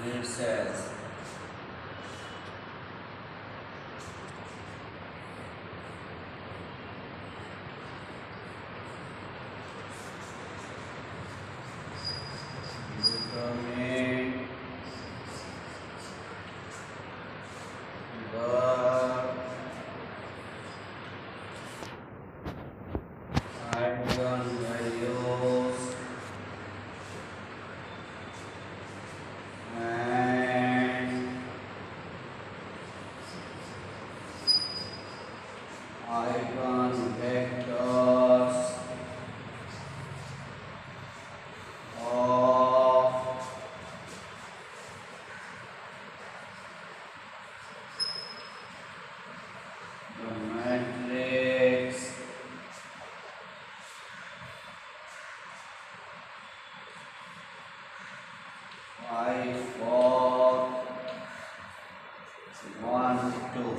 and it says determine the eigenvalues and eigenvectors of the matrix I for 1 2.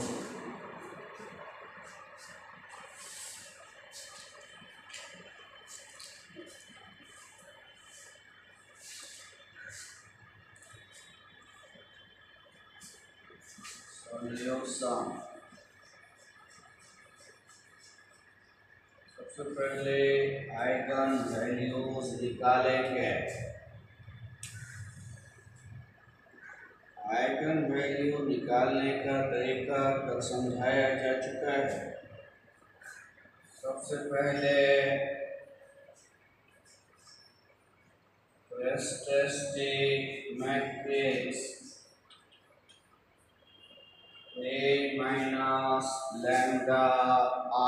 Solution. सबसे पहले eigen values निकालेंगे। Eigen value निकालने का तरीका तक समझाया जा चुका है। सबसे पहले characteristic matrix A minus lambda I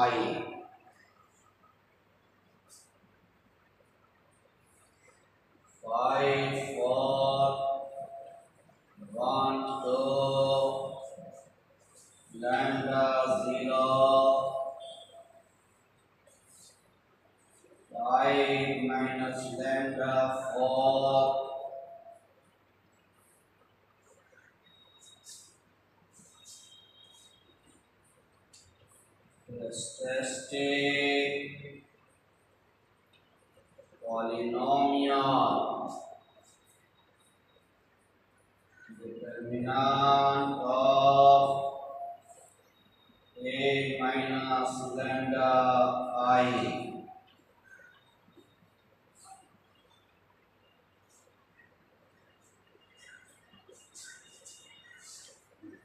five four 1 2 lambda 0 5 minus lambda 4 statistic polynomial determinant of A minus lambda I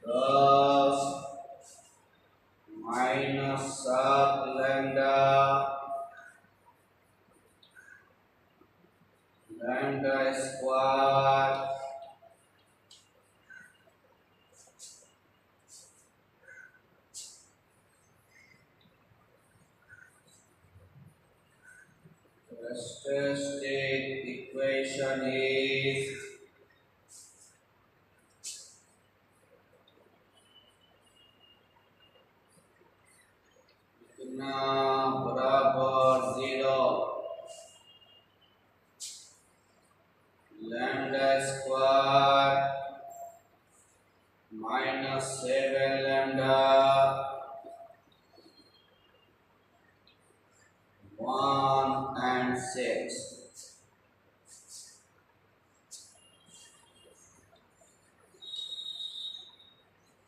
thus minus sub lambda square characteristic equation is कितना बराबर 0 lambda square minus 7 lambda 1 and 6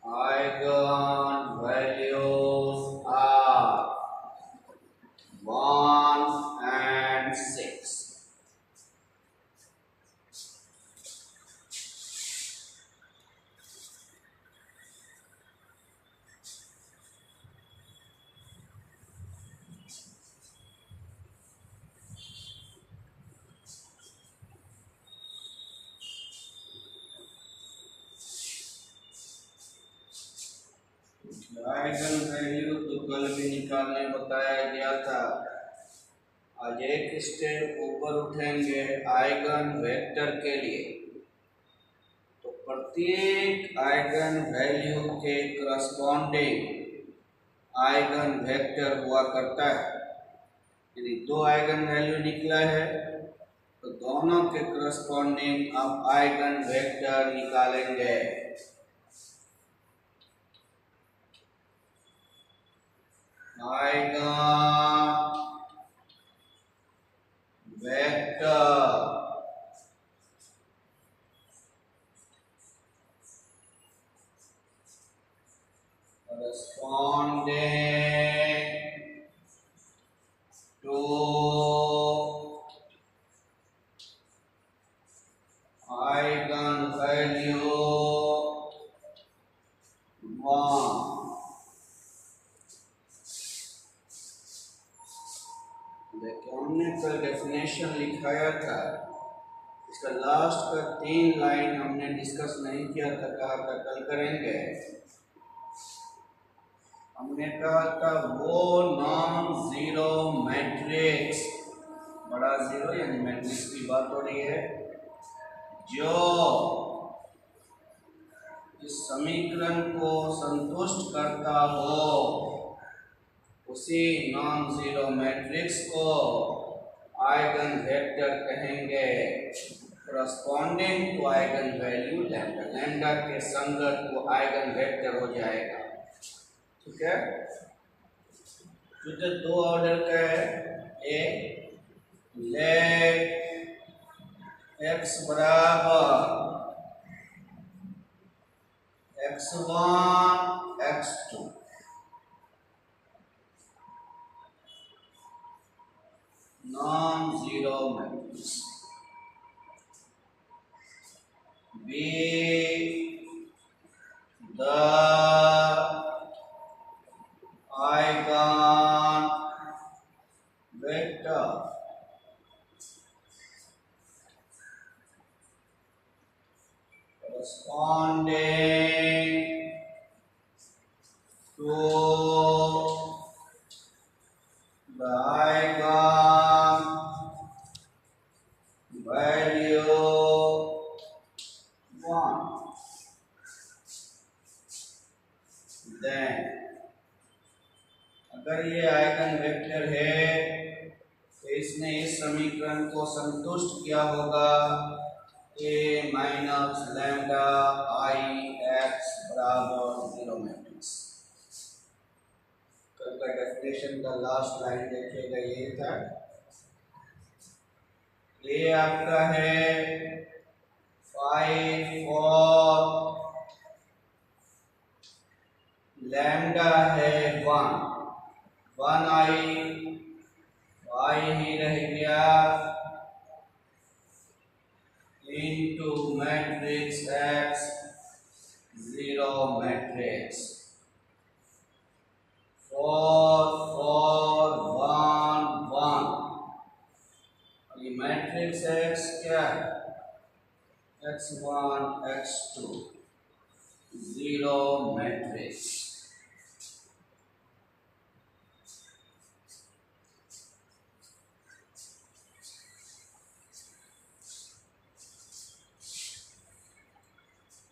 eigen values are 1 and 6. Eigen value तो कल भी निकालने बताया गया था। आज एक स्टेप ऊपर उठेंगे आइगन वेक्टर के लिए। तो प्रत्येक आइगन वैल्यू के करस्पॉन्डिंग आइगन वेक्टर हुआ करता है। यदि 2 आइगन वैल्यू निकला है तो दोनों के करस्पॉन्डिंग अब आइगन वेक्टर निकालेंगे। Eigen vector corresponding to eigenvalue 1। देखिए हमने कल डेफिनेशन लिखाया था, इसका लास्ट का 3 लाइन हमने डिस्कस नहीं किया था, कहा था कल करेंगे। हमने कहा था वो नॉन जीरो मैट्रिक्स, बड़ा जीरो यानी मैट्रिक्स की बात हो रही है, जो इस समीकरण को संतुष्ट करता हो उसी नॉन जीरो मैट्रिक्स को आइगन वेक्टर कहेंगे, corresponding to eigenvalue lambda. Lambda के संगत वो आइगन वेक्टर हो जाएगा। ठीक है, तो जो 2 ऑर्डर का है, ए लेट x बराबर x1 x2 non zero matrix, be the eigen vector corresponding to the eigen value 1। Then अगर ये आइगन वेक्टर है तो इसने इस समीकरण को संतुष्ट किया होगा a minus lambda I x बराबर 0 मैट्रिक्स। कल का डेफिनेशन का लास्ट लाइन देखिएगा, ये था ये आपका है 5 और लैम्डा है 1 आई ही रह गया into matrix X 0 matrix 4 4 1 1। ये मैट्रिक्स X क्या है, x1 x2 0 मैट्रिक्स।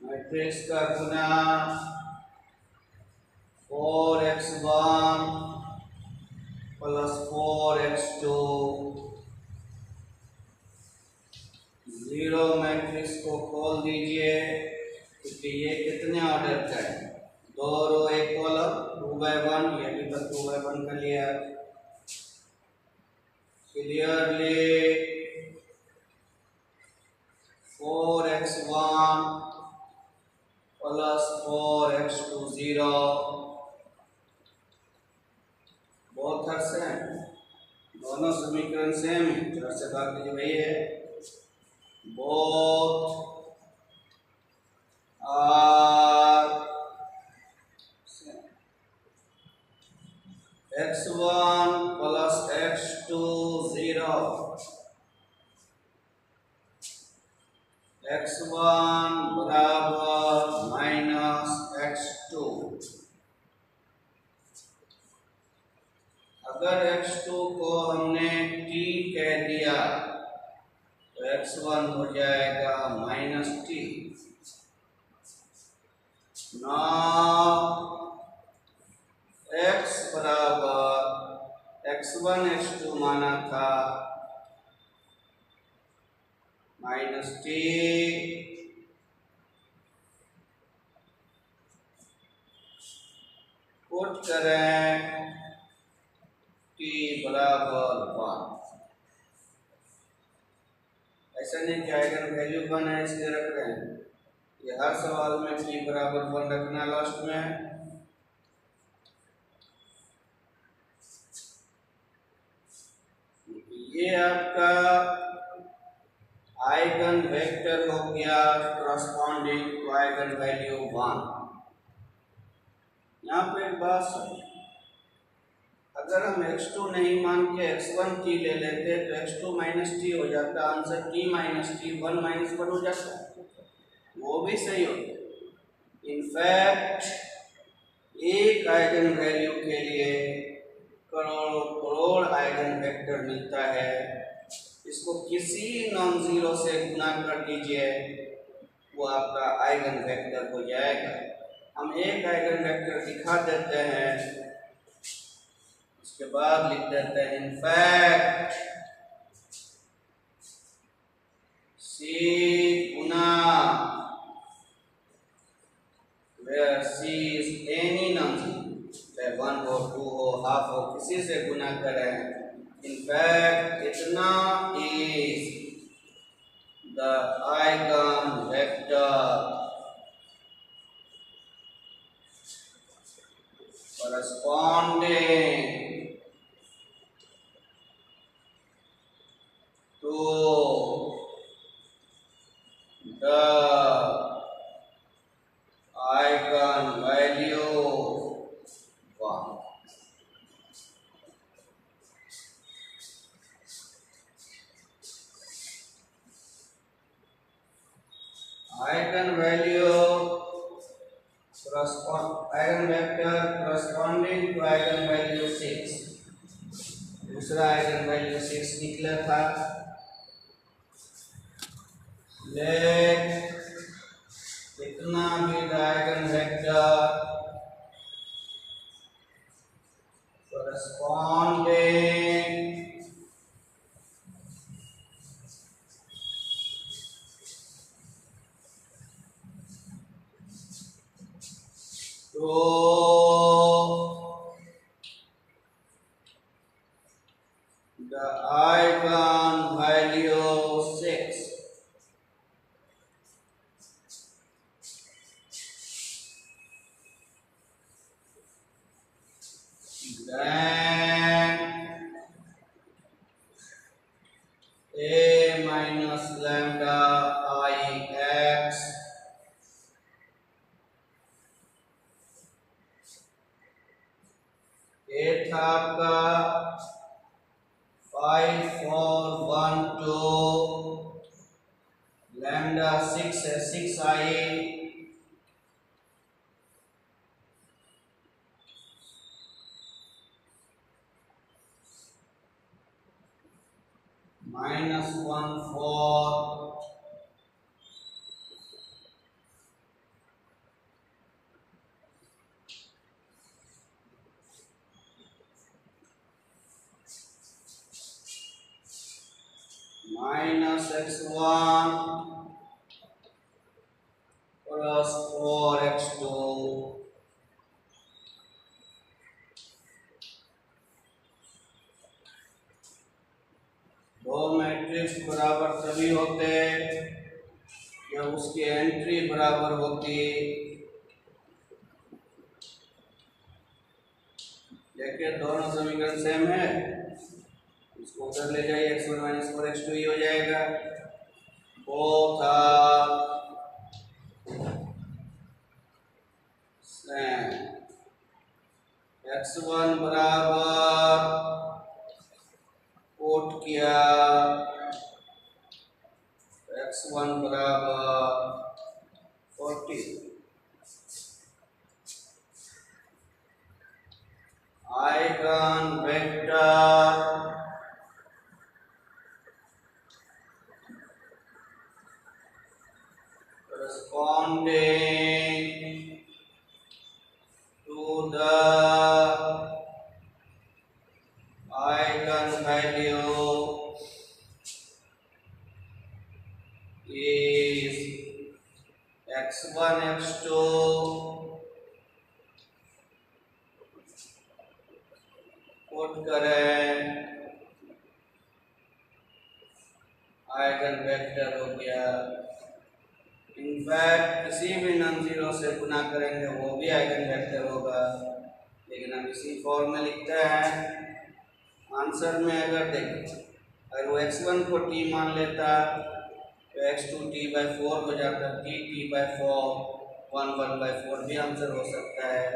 मैट्रिक्स का गुना 4x1 प्लस 4x2 0 मैट्रिक्स को खोल दीजिए, क्योंकि ये कितने ऑर्डर का है, 2 रो 1 कॉलम, 2/1, ये भी तो 2/1 कर लिया। क्लियरली 4x1 प्लस 4x2 0 बहुत हर से दोनों समीकरण सेम है, 4 से भाग दीजिए, वही है both are x1 plus x2 0 x1 बराबर माइनस x2। अगर x2 को हमने t कह दिया तो x1 हो जाएगा माइनस t। नाउ x बराबर x1 x2 माना था माइनस t, पुट करें t बराबर 1। ऐसा नहीं कि आइगन वैल्यू 1 है इसलिए रख रहे हैं, ये हर सवाल में t बराबर 1 रखना लास्ट में। ये आपका आइगन वेक्टर हो गया करस्पॉन्डिंग टू आइगन वैल्यू 1। यहाँ पे एक बात सुनिए, अगर हम x2 नहीं मान के x1 t ले लेते तो x2 माइनस टी हो जाता, answer t minus T 1 minus 1 हो जाता, वो भी सही होता। इनफैक्ट एक आइगन वैल्यू के लिए करोड़ों करोड़ आइगन वेक्टर मिलता है। इसको किसी नॉन जीरो से गुना कर दीजिए, वो आपका आइगन वेक्टर हो जाएगा। हम एक आइगन वेक्टर दिखा देते हैं, उसके बाद लिख देते हैं इनफैक्ट सी गुना, where C is any number, चाहे 1 हो 2 हो हाफ हो, किसी से गुना करें। इनफैक्ट इतना is the eigen vector corresponding to the eigen value 1। Eigen vector corresponding to eigen value 6। दूसरा आइगन वैल्यू 6 निकला था। लेट कितना भी eigen vector corresponding to the eigen value 6 then a minus lambda I x ये था आपका 5 4 1 2 lambda 6 है 6 आई minus 1 4 minus x1 plus 4x2 दो मैट्रिक्स बराबर तभी होते जब उसकी एंट्री बराबर होती। देखिए दोनों समीकरण सेम है, इसको उधर ले जाइए, x1 माइनस 4x2 ही हो जाएगा। बोथ आर सेम, x1 बराबर कोट किया x1 बराबर 40, eigen vector corresponding to the eigen value is x1 x2 put करें, आइगन वेक्टर हो गया। इनफैक्ट किसी भी नॉन जीरो से गुना करेंगे वो भी आइगन वेक्टर होगा, लेकिन हम इसी फॉर्म में लिखते हैं। आंसर में अगर देखें अगर वो x1 को t मान लेता तो x2 t/4 हो जाता, t/4 1/4 भी आंसर हो सकता है।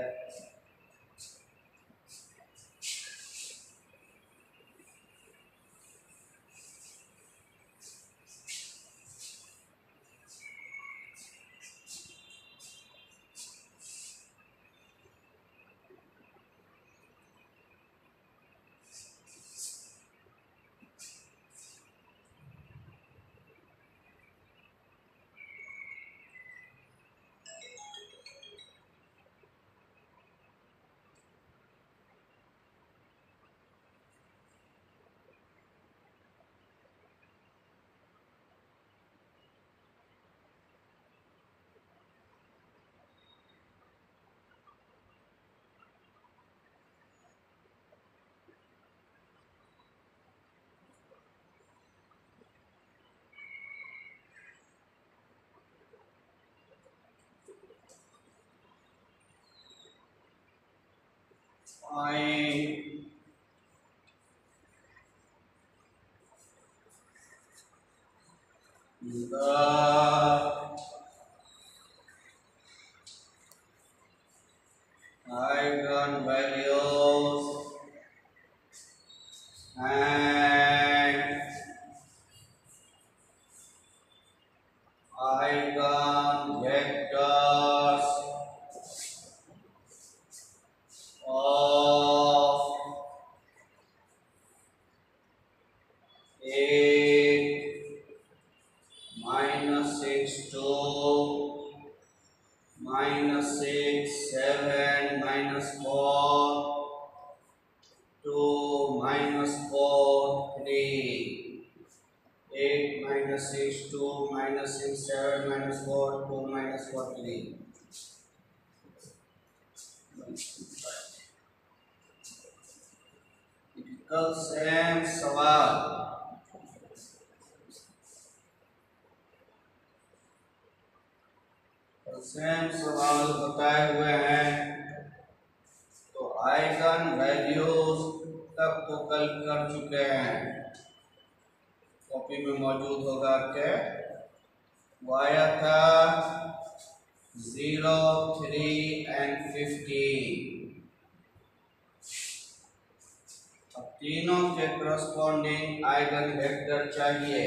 Find the eigenvalues and eigenvectors of 8 -6 2 -6 7 -4 2 -4 3 8 -6 2 -6 7 -4 2 -4 3 कल सेम सवाल बताए हुए हैं, तो आइगन वैल्यूज तक तो कल कर चुके हैं, कॉपी में मौजूद होगा आपके। वो आया था 0 3 एंड 15। अब तीनों के करस्पॉन्डिंग आइगन वेक्टर चाहिए।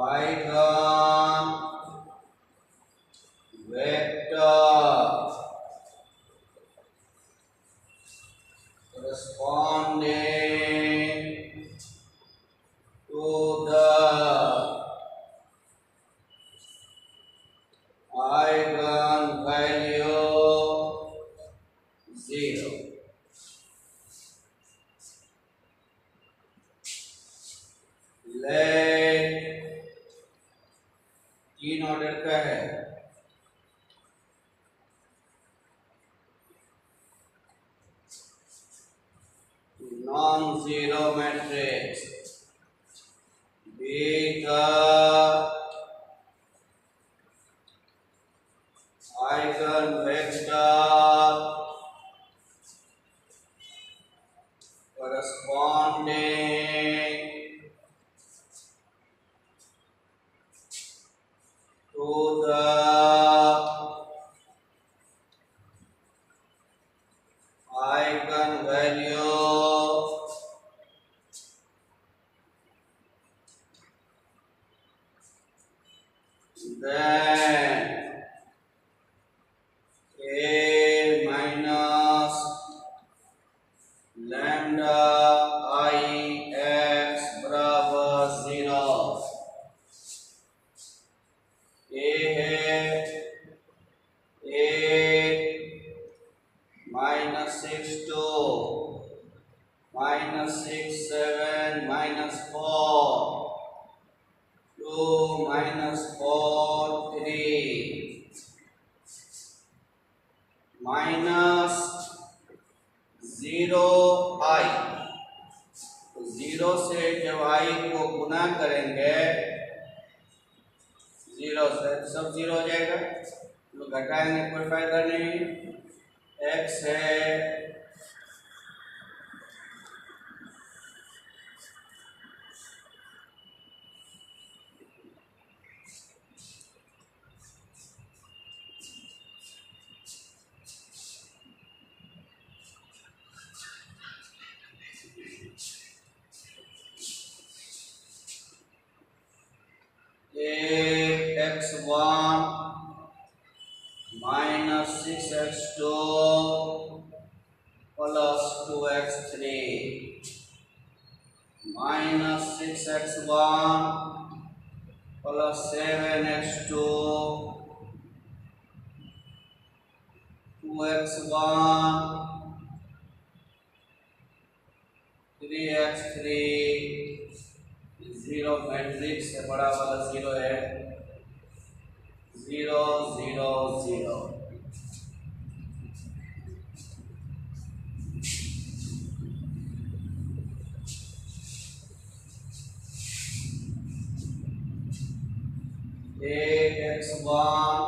Eigen vector corresponding to the eigenvalue 0। let तीन ऑर्डर का है, non-zero matrix be the eigenvector corresponding to the eigenvalue then a minus lambda I x बराबर 0। a है 8 -6 2 -6 7 -4 2 -4 3 माइनस 0 i। तो 0 से जब i को गुना करेंगे जीरो से सब जीरो हो जाएगा, तो घटाएंगे कोई फायदा नहीं। x है x1 minus 6x2 plus 2x3 minus 6x1 plus 7x2 2x1 3x3 zero matrix से बड़ा वाला जीरो है, 0 0 0। x1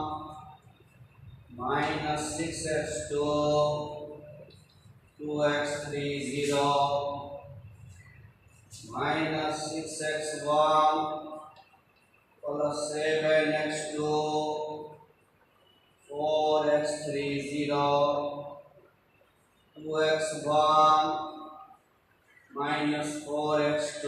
minus 6x2 2x3 0 minus 6x1 plus 7x2 4x3 0 2x1 minus 4x2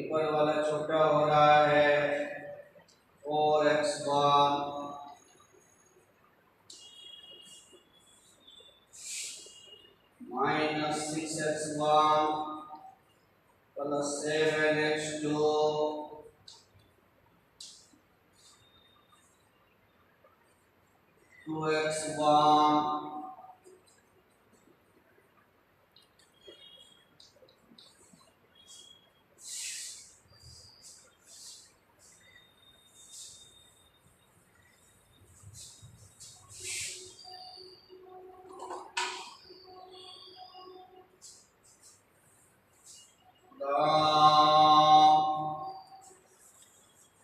ऊपर वाला छोटा हो रहा है 4x1 minus 6x1 plus 7x2 2x1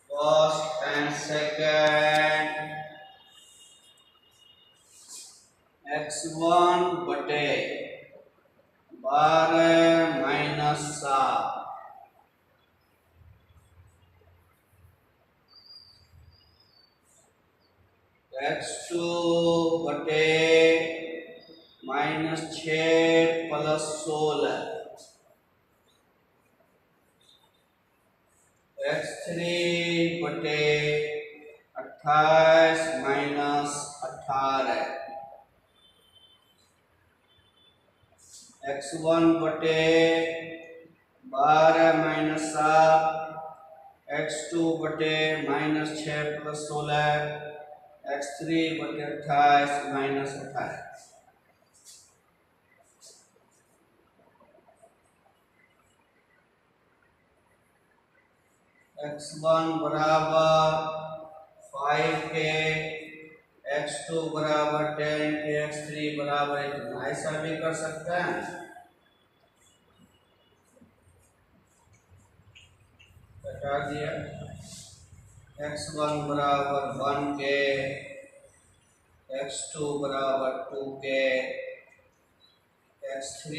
first and second x1 बटे 12 माइनस 7 x2 बटे माइनस 6 प्लस 16 x3 बटे 28 माइनस 18 x1 बटे 12 माइनस 7 x2 बटे माइनस 6 प्लस 16 x3 बटे 28 माइनस 18। x1 बराबर 5 के, x2 बराबर 10 के, x3 बराबर इतना, ऐसा भी कर सकते हैं। बता दिया x1 बराबर 1 के, x2 बराबर 2 के, x3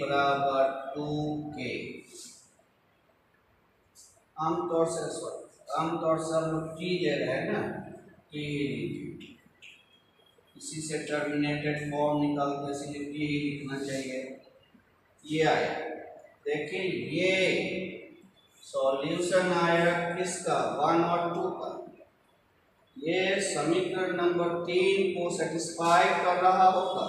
बराबर 2 के। आमतौर से हम लोग टी ले रहे हैं ना, टी इसी से टर्मिनेटेड फॉर्म निकाल के इसलिए टी ही लिखना चाहिए। ये आया, देखिए ये सॉल्यूशन आया किसका, 1 और 2 का। ये समीकरण नंबर 3 को सेटिस्फाई कर रहा होगा।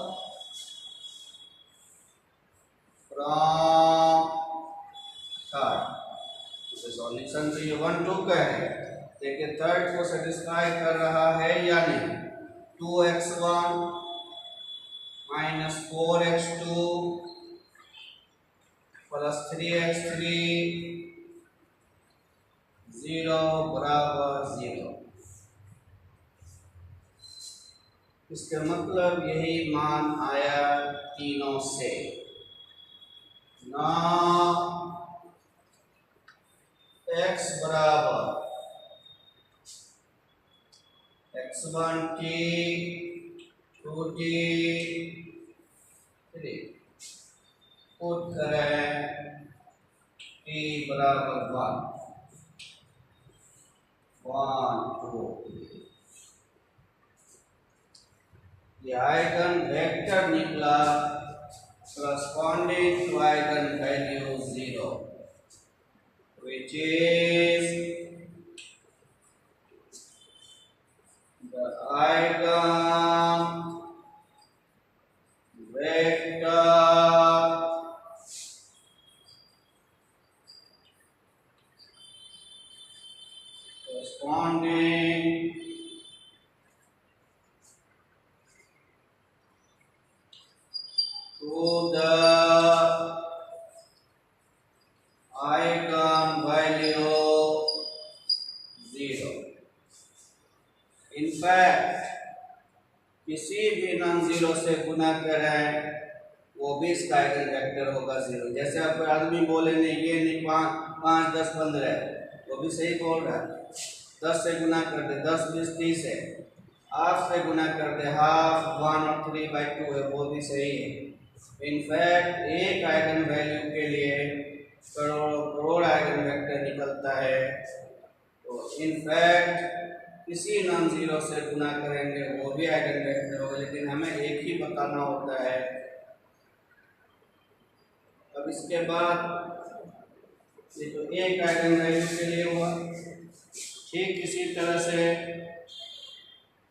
सॉल्यूशन तो ये 1 2 का है, देखिए थर्ड को सेटिस्फाई कर रहा है या नहीं। 2x1 minus 4x2 plus 3x3 0 बराबर 0। इसका मतलब यही मान आया तीनों से। Now x बराबर x1t 2t 3 पुट करें t बराबर 1 2 ये आइगन वेक्टर निकला corresponding to eigen value 0, which is the eigen vector corresponding to the eigen value 0. In fact, किसी भी नॉन जीरो से गुना करें वो भी इसका आइगन वेक्टर होगा 0। जैसे आप आदमी बोले नहीं ये नहीं 5 10 15 वो भी सही बोल रहा है। 10 से गुना कर दे 10 20 30 है। 8 से गुना कर दे हाफ 1 और 3/2 है वो भी सही है। इनफैक्ट एक आइगन वैल्यू के लिए करोड़ आइगन वेक्टर निकलता है। तो इनफैक्ट किसी नॉन जीरो से गुना करेंगे वो भी आइगन वेक्टर होगा, लेकिन हमें एक ही बताना होता है। अब इसके बाद ये तो एक आइगन वैल्यू के लिए हुआ, ठीक इसी तरह से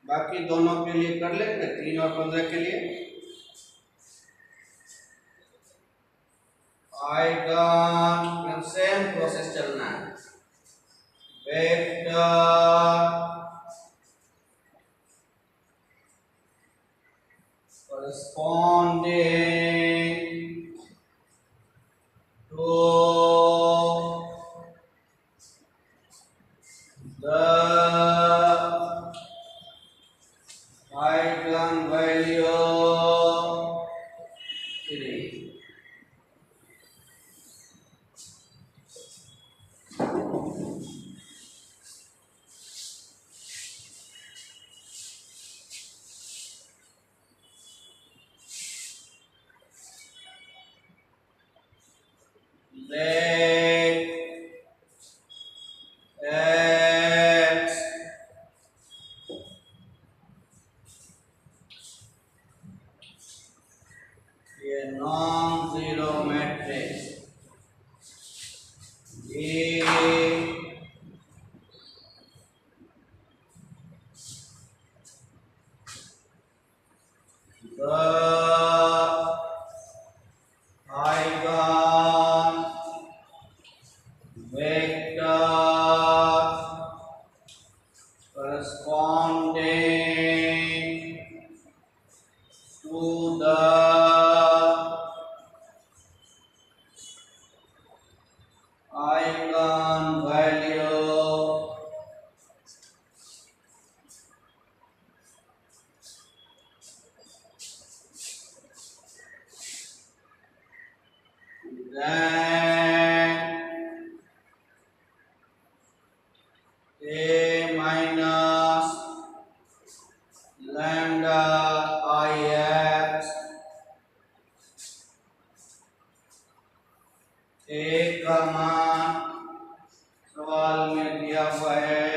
बाकी दोनों के लिए कर लेंगे 3 और 15 के लिए। आइगन सेम प्रोसेस चलना है। Vector corresponding to the eigen value 3. Let x a non-zero matrix A the eigen vector corresponding to the eigen value then A minus lambda ix A का मान सवाल में दिया हुआ है।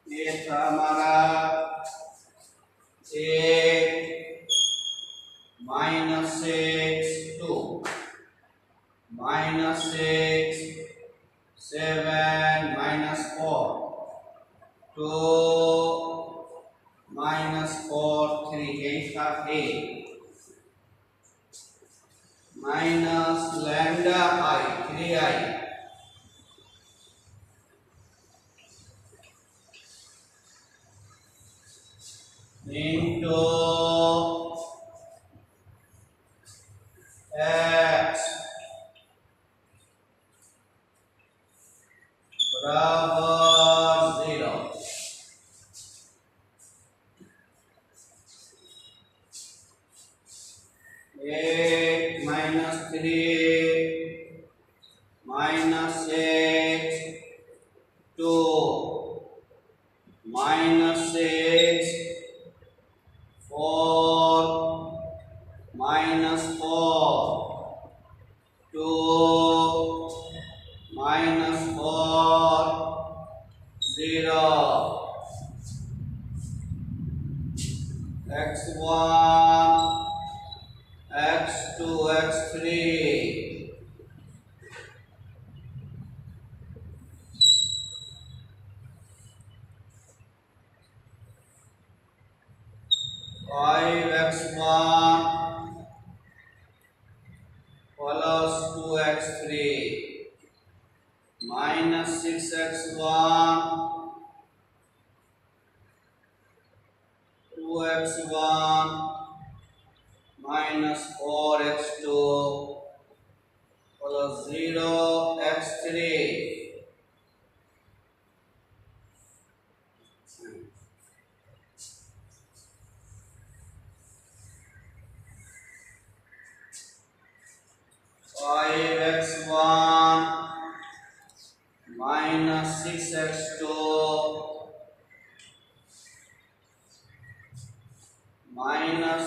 ये था हमारा A -6 2 -6 7 -4 2 -4 3 यही था A minus lambda I 3I into x बराबर 0। -3 -x2 -x4 -4 2 -4 0 x1 x2 x3 5x1 plus 2x3 -6x1 2x1 -4x2 plus 0x3 5x1 -6x2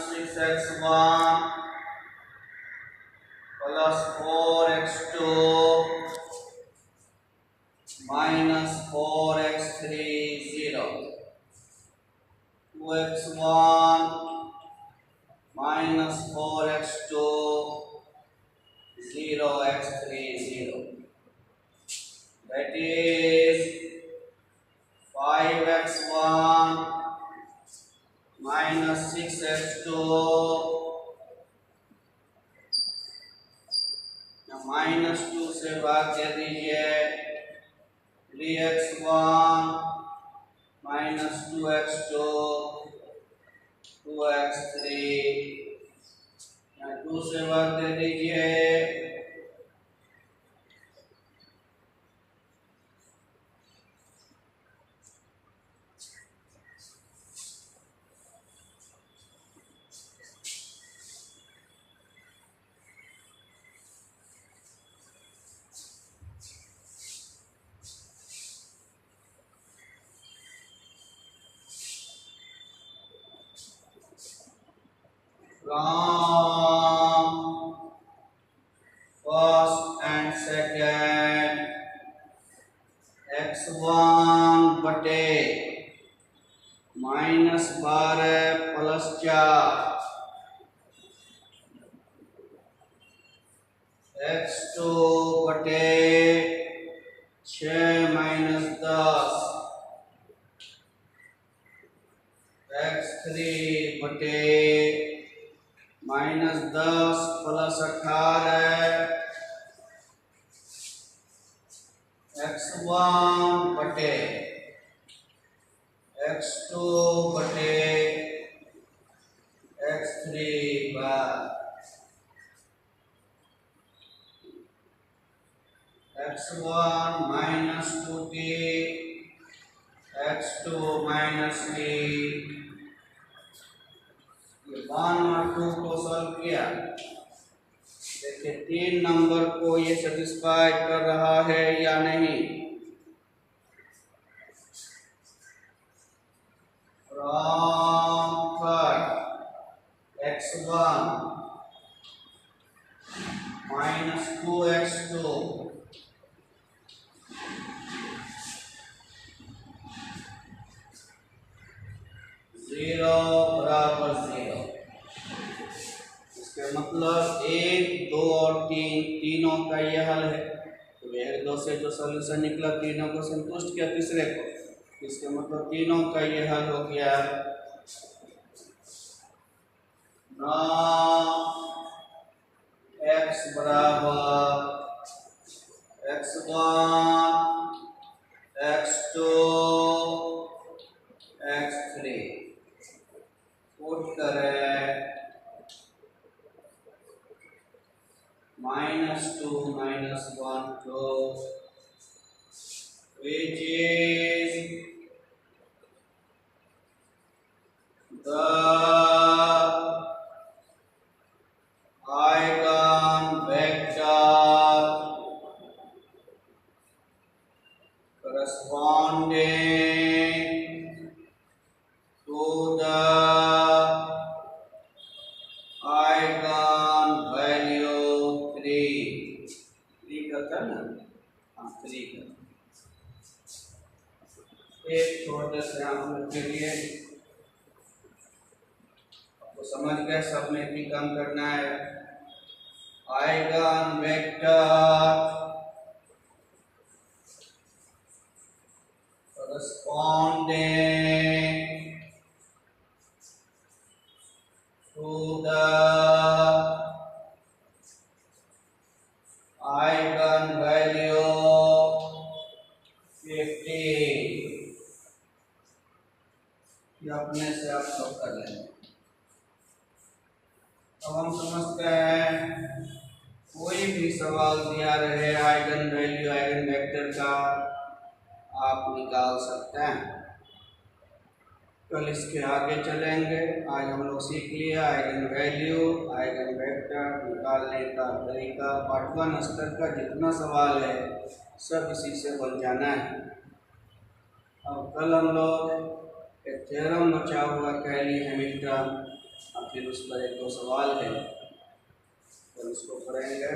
-6x1 plus 4x2 -4x3 0 2x1 -4x2 0x3 0 that is 5x1 -6x2 -2 से भाग दे दीजिए 3x1 -2x2 2x3 2 से भाग दे दीजिए 1st and 2nd x1 बटे -12 plus 4 x2 बटे 6 -10 x3 बटे -10 plus 18 x1 बटे x2 बटे x3 बार x1 -2t x2 -t 1 और 2 को सॉल्व किया। देखिए 3 नंबर को ये सेटिस्फाई कर रहा है या नहीं। फ्रॉम थर्ड x1 -2x2 0 बराबर 0। इसके मतलब 1, 2 और 3 तीनों का ये हल है। तो 1, 2 से जो सॉल्यूशन निकला तीनों को संतुष्ट किया तीसरे को, इसके मतलब तीनों का ये हल हो गया। x बराबर x1 x2 x3 पुट करें -2 -1 2 which is the eigen vector method के लिए आपको समझ गए, सब में भी काम करना है। Eigen vector corresponding to the eigenvalue 50, ये अपने से आप सब कर लेंगे। अब हम समझते हैं कोई भी सवाल दिया रहे आइगन वैल्यू आइगन वेक्टर का आप निकाल सकते हैं। कल इसके आगे चलेंगे। आज हम लोग सीख लिया आइगन वैल्यू आइगन वेक्टर निकालने का तरीका। पार्ट 1 स्तर का जितना सवाल है सब इसी से बन जाना है। अब कल हम लोग एक थ्योरम बचा हुआ कैली हैमिल्टन, और फिर उस पर एक दो सवाल है तो इसको करेंगे।